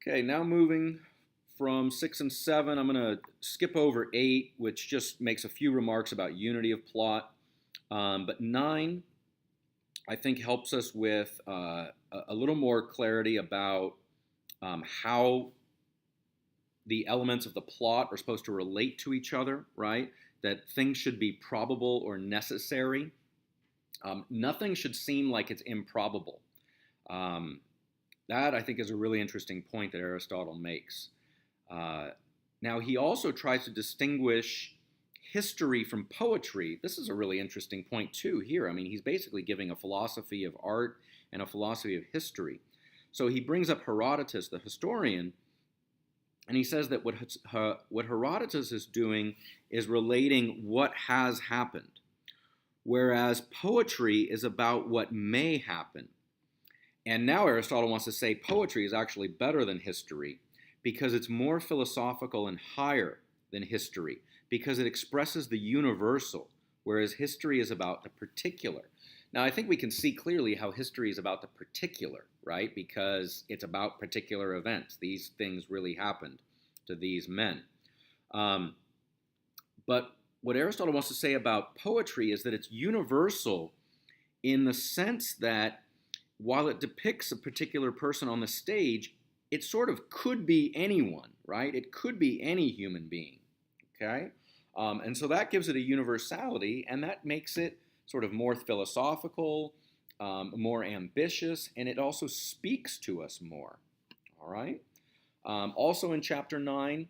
Okay, now moving from 6 and 7, I'm going to skip over 8, which just makes a few remarks about unity of plot. But 9, I think, helps us with a little more clarity about how the elements of the plot are supposed to relate to each other, right? That things should be probable or necessary. Nothing should seem like it's improbable. Um, that, I think, is a really interesting point that Aristotle makes. Now, he also tries to distinguish history from poetry. This is a really interesting point, too, here. I mean, he's basically giving a philosophy of art and a philosophy of history. So he brings up Herodotus, the historian, and he says that what Herodotus is doing is relating what has happened, whereas poetry is about what may happen. And now Aristotle wants to say poetry is actually better than history because it's more philosophical and higher than history, because it expresses the universal, whereas history is about the particular. Now, I think we can see clearly how history is about the particular, right? Because it's about particular events. These things really happened to these men. But what Aristotle wants to say about poetry is that it's universal in the sense that while it depicts a particular person on the stage, it sort of could be anyone, right? It could be any human being, okay? And so that gives it a universality, and that makes it sort of more philosophical, more ambitious, and it also speaks to us more, all right? Also in chapter 9,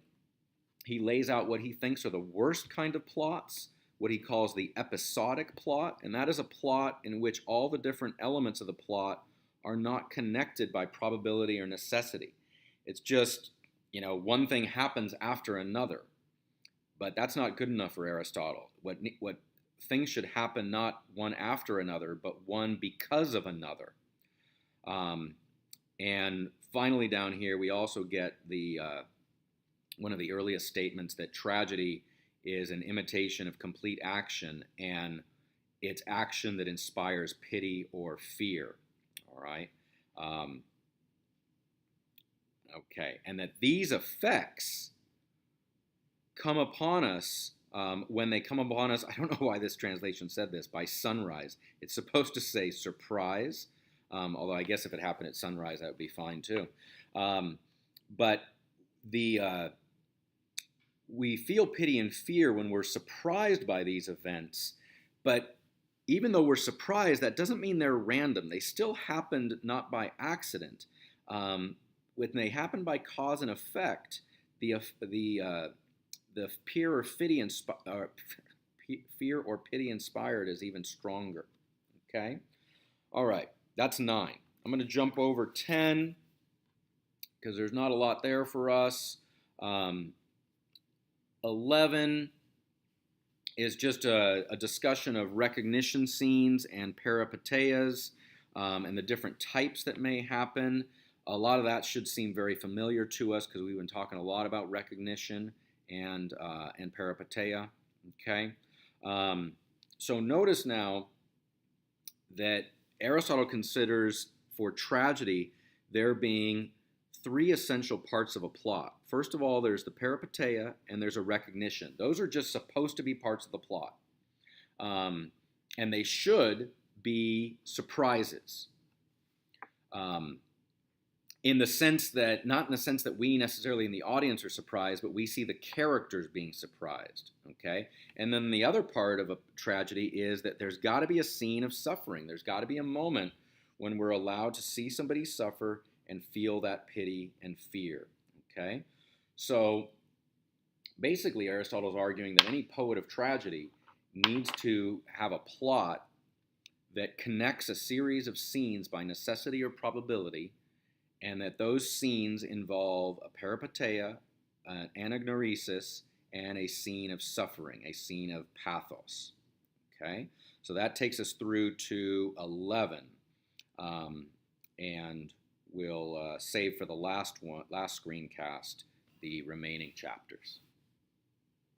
he lays out what he thinks are the worst kind of plots, what he calls the episodic plot, and that is a plot in which all the different elements of the plot are not connected by probability or necessity. It's just, one thing happens after another. But that's not good enough for Aristotle. What things should happen not one after another, but one because of another. And finally down here, we also get the one of the earliest statements that tragedy is an imitation of complete action, and it's action that inspires pity or fear. All right. Okay, and that these effects come upon us when they come upon us. I don't know why this translation said this, by sunrise. It's supposed to say surprise, although I guess if it happened at sunrise, that would be fine too. But we feel pity and fear when we're surprised by these events, but even though we're surprised, that doesn't mean they're random. They still happened not by accident. When they happen by cause and effect, the fear or pity inspired is even stronger. Okay? All right, that's 9. I'm going to jump over 10 because there's not a lot there for us. 11 is just a discussion of recognition scenes and peripateias and the different types that may happen. A lot of that should seem very familiar to us because we've been talking a lot about recognition and peripateia. Okay, so notice now that Aristotle considers for tragedy there being 3 essential parts of a plot. First of all, there's the peripateia and there's a recognition. Those are just supposed to be parts of the plot, and they should be surprises. In the sense that, not in the sense that we necessarily in the audience are surprised, but we see the characters being surprised, okay? And then the other part of a tragedy is that there's got to be a scene of suffering. There's got to be a moment when we're allowed to see somebody suffer and feel that pity and fear, okay? So basically Aristotle's arguing that any poet of tragedy needs to have a plot that connects a series of scenes by necessity or probability, and that those scenes involve a peripateia, an anagnoresis, and a scene of suffering, a scene of pathos. Okay, so that takes us through to 11, and we'll save for the last screencast the remaining chapters.